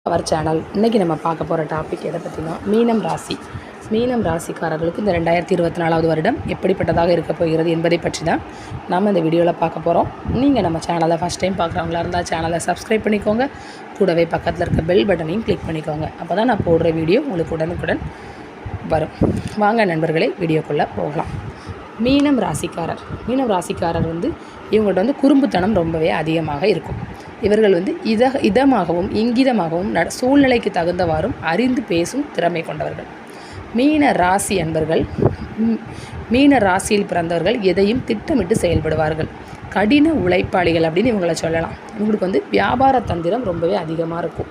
Our channel. இன்றைக்கி நம்ம பார்க்க போகிற டாபிக் எதை பற்றினா மீனம் ராசி. மீனம் ராசிக்காரர்களுக்கு இந்த 2024 வருடம் எப்படிப்பட்டதாக இருக்க போகிறது என்பதை பற்றி தான் நம்ம இந்த வீடியோவில் பார்க்க போகிறோம். நீங்கள் நம்ம சேனலை ஃபஸ்ட் டைம் பார்க்குறவங்களா இருந்தால் சேனலை சப்ஸ்கிரைப் பண்ணிக்கோங்க. கூடவே பக்கத்தில் இருக்க பெல் பட்டனையும் கிளிக் பண்ணிக்கோங்க. அப்போ தான் நான் போடுற வீடியோ உங்களுக்கு உடனுக்குடன் வரும். வாங்க நண்பர்களே, வீடியோக்குள்ளே போகலாம். மீனம் ராசிக்காரர் இவங்கள்ட்ட குறும்புத்தனம் ரொம்பவே அதிகமாக இருக்கும். இவர்கள் இதமாகவும் இங்கிதமாகவும் சூழ்நிலைக்கு தகுந்தவாறும் அறிந்து பேசும் திறமை கொண்டவர்கள். மீன ராசியில் பிறந்தவர்கள் எதையும் திட்டமிட்டு செயல்படுவார்கள். கடின உழைப்பாளிகள் அப்படின்னு இவங்களை சொல்லலாம். இவங்களுக்கு வியாபார தந்திரம் ரொம்பவே அதிகமாக இருக்கும்.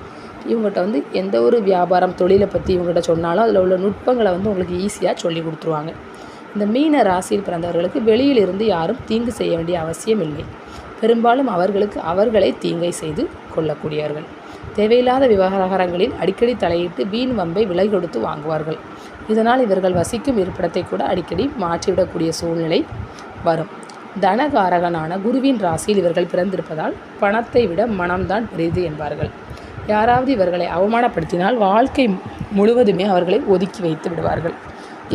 இவங்கள்ட்ட எந்த ஒரு வியாபாரம் தொழிலை பற்றி இவங்கள்ட்ட சொன்னாலும் அதில் உள்ள நுட்பங்களை உங்களுக்கு ஈஸியாக சொல்லி கொடுத்துருவாங்க. இந்த மீன ராசியில் பிறந்தவர்களுக்கு வெளியிலிருந்து யாரும் தீங்கு செய்ய வேண்டிய அவசியம் இல்லை. பெரும்பாலும் அவர்களை தீங்கை செய்து கொள்ளக்கூடியவர்கள். தேவையில்லாத விவகாரங்களில் அடிக்கடி தலையிட்டு வீண் வம்பை விலை கொடுத்து வாங்குவார்கள். இதனால் இவர்கள் வசிக்கும் இருப்பிடத்தை கூட அடிக்கடி மாற்றிவிடக்கூடிய சூழ்நிலை வரும். தனகாரகனான குருவின் ராசியில் இவர்கள் பிறந்திருப்பதால் பணத்தை விட மனம்தான் பெரிது என்பார்கள். யாராவது இவர்களை அவமானப்படுத்தினால் வாழ்க்கை முழுவதுமே அவர்களை ஒதுக்கி வைத்து விடுவார்கள்.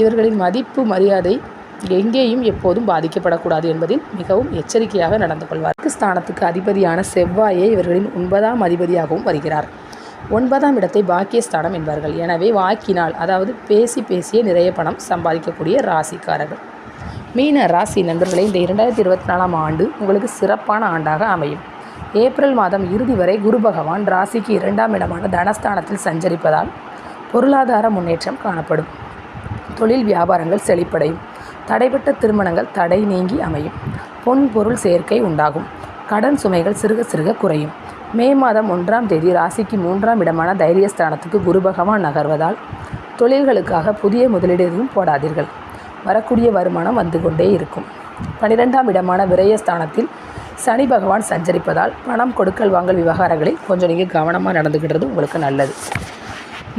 இவர்களின் மதிப்பு மரியாதை எங்கேயும் எப்போதும் பாதிக்கப்படக்கூடாது என்பதில் மிகவும் எச்சரிக்கையாக நடந்து கொள்வார். ஸ்தானத்துக்கு அதிபதியான செவ்வாயே இவர்களின் 9ஆம் அதிபதியாகவும் வருகிறார். 9ஆம் இடத்தை பாக்கியஸ்தானம் என்பார்கள். எனவே வாக்கினால், அதாவது பேசிய நிறைய பணம் சம்பாதிக்கக்கூடிய ராசிக்காரர்கள். மீன ராசி நண்பர்களே, இந்த 2024ஆம் ஆண்டு உங்களுக்கு சிறப்பான ஆண்டாக அமையும். ஏப்ரல் மாதம் இறுதி வரை குரு பகவான் ராசிக்கு 2ஆம் இடமான தனஸ்தானத்தில் சஞ்சரிப்பதால் பொருளாதார முன்னேற்றம் காணப்படும். தொழில் வியாபாரங்கள் செழிப்படையும். தடைப்பட்ட திருமணங்கள் தடை நீங்கி அமையும். பொன் பொருள் சேர்க்கை உண்டாகும். கடன் சுமைகள் சிறுக சிறுக குறையும். மே மாதம் 1ஆம் தேதி ராசிக்கு 3ஆம் இடமான தைரியஸ்தானத்துக்கு குரு பகவான் நகர்வதால் தொழில்களுக்காக புதிய முதலீடு எதுவும் போடாதீர்கள். வரக்கூடிய வருமானம் வந்து கொண்டே இருக்கும். 12ஆம் இடமான விரயஸ்தானத்தில் சனி பகவான் சஞ்சரிப்பதால் பணம் கொடுக்கல் வாங்கல் விவகாரங்களில் கொஞ்சம் நீங்கள் கவனமாக நடந்துக்கிட்டது உங்களுக்கு நல்லது.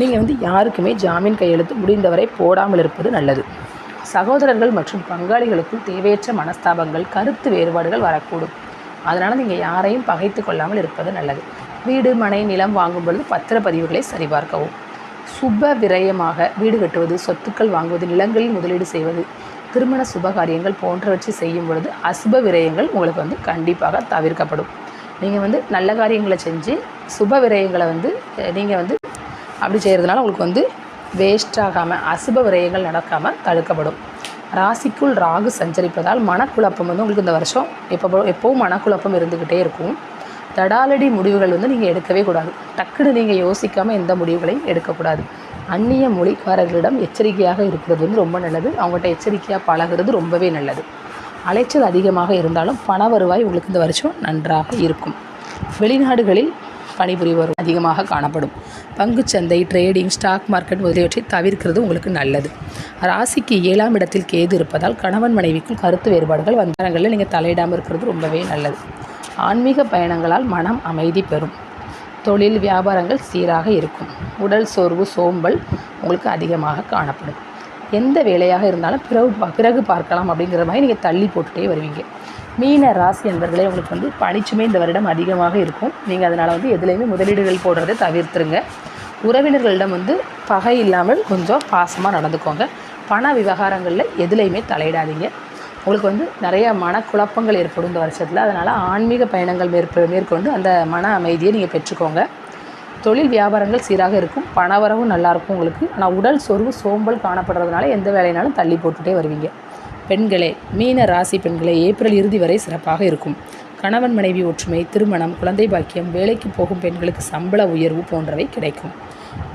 நீங்கள் யாருக்குமே ஜாமீன் கையெழுத்து முடிந்தவரை போடாமல் இருப்பது நல்லது. சகோதரர்கள் மற்றும் பங்காளிகளுக்குள் தேவையற்ற மனஸ்தாபங்கள், கருத்து வேறுபாடுகள் வரக்கூடும். அதனால் நீங்கள் யாரையும் பகைத்து கொள்ளாமல் இருப்பது நல்லது. வீடு மனை நிலம் வாங்கும் பொழுது பத்திரப்பதிவுகளை சரிபார்க்கவும். சுப விரயமாக வீடு கட்டுவது, சொத்துக்கள் வாங்குவது, நிலங்களில் முதலீடு செய்வது, திருமண சுபகாரியங்கள் போன்றவற்றை செய்யும் பொழுது அசுப விரயங்கள் உங்களுக்கு கண்டிப்பாக தவிர்க்கப்படும். நீங்கள் நல்ல காரியங்களை செஞ்சு சுப விரயங்களை நீங்கள் அப்படி செய்கிறதுனால உங்களுக்கு வேஸ்டாகாமல் அசுப விரயங்கள் நடக்காமல் தடுக்கப்படும். ராசிக்குள் ராகு சஞ்சரிப்பதால் மனக்குழப்பம் உங்களுக்கு இந்த வருஷம் எப்போவும் மனக்குழப்பம் இருந்துக்கிட்டே இருக்கும். தடாலடி முடிவுகள் நீங்கள் எடுக்கவே கூடாது. டக்குன்னு நீங்கள் யோசிக்காமல் எந்த முடிவுகளையும் எடுக்கக்கூடாது. அந்நிய மொழிக்காரர்களிடம் எச்சரிக்கையாக இருக்கிறது ரொம்ப நல்லது. அவங்கள்ட்ட எச்சரிக்கையாக பழகிறது ரொம்பவே நல்லது. அலைச்சல் அதிகமாக இருந்தாலும் பண வருவாய் உங்களுக்கு இந்த வருஷம் நன்றாக இருக்கும். வெளிநாடுகளில் பணிபுரிவர் அதிகமாக காணப்படும். பங்குச்சந்தை, ட்ரேடிங், ஸ்டாக் மார்க்கெட் முதலியவற்றை தவிர்க்கிறது உங்களுக்கு நல்லது. ராசிக்கு 7ஆம் இடத்தில் கேது இருப்பதால் கணவன் மனைவிக்குள் கருத்து வேறுபாடுகள் வந்தாரங்களில் நீங்கள் தலையிடாமல் இருக்கிறது ரொம்பவே நல்லது. ஆன்மீக பயணங்களால் மனம் அமைதி பெறும். தொழில் வியாபாரங்கள் சீராக இருக்கும். உடல் சோர்வு, சோம்பல் உங்களுக்கு அதிகமாக காணப்படும். எந்த வேலையாக இருந்தாலும் பிறகு பார்க்கலாம் அப்படிங்கிற மாதிரி நீங்கள் தள்ளி போட்டுகிட்டே வருவீங்க. மீன ராசி என்பர்களே, உங்களுக்கு பணிச்சுமை இந்த வருடம் அதிகமாக இருக்கும். நீங்கள் அதனால் எதுலேயுமே முதலீடுகள் போடுறதை தவிர்த்துருங்க. உறவினர்களிடம் பகை இல்லாமல் கொஞ்சம் பாசமாக நடந்துக்கோங்க. பண விவகாரங்களில் எதுலேயுமே தலையிடாதீங்க. உங்களுக்கு நிறைய மனக்குழப்பங்கள் ஏற்படும் இந்த வருஷத்தில். அதனால் ஆன்மீக பயணங்கள் மேற்கொண்டு அந்த மன அமைதியை நீங்கள் பெற்றுக்கோங்க. தொழில் வியாபாரங்கள் சீராக இருக்கும். பணவரவும் நல்லாயிருக்கும் உங்களுக்கு. ஆனால் உடல் சோர்வு, சோம்பல் காணப்படுறதுனால எந்த வேலைனாலும் தள்ளி போட்டுகிட்டே வருவீங்க. பெண்களே, மீன ராசி பெண்களே, ஏப்ரல் இறுதி வரை சிறப்பாக இருக்கும். கணவன் மனைவி ஒற்றுமை, திருமணம், குழந்தை பாக்கியம், வேலைக்கு போகும் பெண்களுக்கு சம்பள உயர்வு போன்றவை கிடைக்கும்.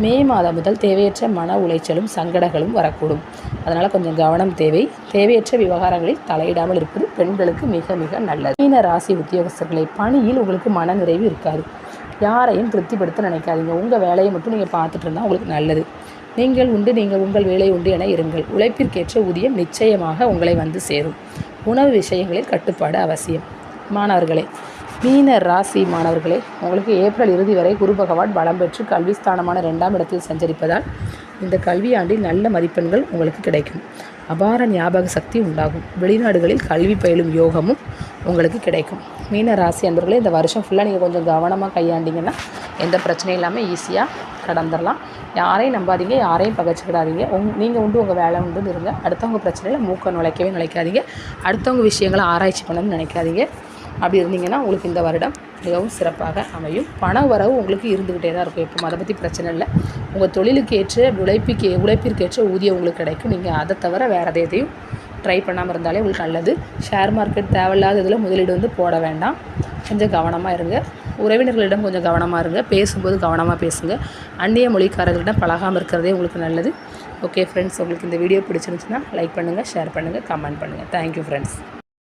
மே மாதம் முதல் தேவையற்ற மன உளைச்சலும் சங்கடங்களும் வரக்கூடும். அதனால் கொஞ்சம் கவனம் தேவை. தேவையற்ற விவகாரங்களில் தலையிடாமல் இருப்பது பெண்களுக்கு மிக மிக நல்லது. மீன ராசி உத்தியோகஸ்தர்களை, பணியில் உங்களுக்கு மன நிறைவு இருக்காது. யாரையும் திருப்திப்படுத்த நினைக்காதீங்க. உங்கள் வேலையை மட்டும் நீங்கள் பார்த்துட்டு இருந்தால் உங்களுக்கு நல்லது. நீங்கள் உங்கள் வேலை உண்டு என இருங்கள். உழைப்பிற்கேற்ற ஊதியம் நிச்சயமாக உங்களை சேரும். உணவு விஷயங்களில் கட்டுப்பாடு அவசியம். மாணவர்களே, மீன ராசி மாணவர்களே, உங்களுக்கு ஏப்ரல் இறுதி வரை குரு பகவான் பலம் பெற்று கல்விஸ்தானமான 2ஆம் இடத்தில் சஞ்சரிப்பதால் இந்த கல்வியாண்டில் நல்ல மதிப்பெண்கள் உங்களுக்கு கிடைக்கும். அபார ஞாபக சக்தி உண்டாகும். வெளிநாடுகளில் கல்வி பயிலும் யோகமும் உங்களுக்கு கிடைக்கும். மீன ராசி அன்பர்களே, இந்த வருஷம் ஃபுல்லாக நீங்கள் கொஞ்சம் கவனமாக கையாண்டிங்கன்னா எந்த பிரச்சனையும் இல்லாமல் ஈஸியாக கடந்துடலாம். யாரையும் நம்பாதீங்க, யாரையும் பகைச்சிக்கிடாதீங்க. நீங்கள் உண்டு உங்கள் வேலை உண்டுன்னு இருங்க. அடுத்தவங்க பிரச்சனையில் மூக்க நுழைக்காதீங்க. அடுத்தவங்க விஷயங்களை ஆராய்ச்சி பண்ணணும்னு நினைக்காதீங்க. அப்படி இருந்தீங்கன்னா உங்களுக்கு இந்த வருடம் மிகவும் சிறப்பாக அமையும். பண வரவு உங்களுக்கு இருந்துக்கிட்டே தான் இருக்கும். எப்போ அதை பற்றி பிரச்சனை இல்லை. உங்கள் தொழிலுக்கு ஏற்ற உழைப்பிற்கேற்ற ஊதியம் உங்களுக்கு கிடைக்கும். நீங்கள் அதை தவிர வேறு எதையும் ட்ரை பண்ணாமல் இருந்தாலே உங்களுக்கு நல்லது. ஷேர் மார்க்கெட் தேவையில்லாத இதில் முதலீடு போட வேண்டாம். கொஞ்சம் கவனமாக இருங்க. உறவினர்களிடம் கொஞ்சம் கவனமாக இருங்க. பேசும்போது கவனமாக பேசுங்க. அந்நிய மொழிக்காரர்களிடம் பழகாமல் இருக்கிறதே உங்களுக்கு நல்லது. ஓகே ஃப்ரெண்ட்ஸ், உங்களுக்கு இந்த வீடியோ பிடிச்சிருந்துச்சுன்னா லைக் பண்ணுங்கள், ஷேர் பண்ணுங்கள், கமெண்ட் பண்ணுங்கள். Thank you friends.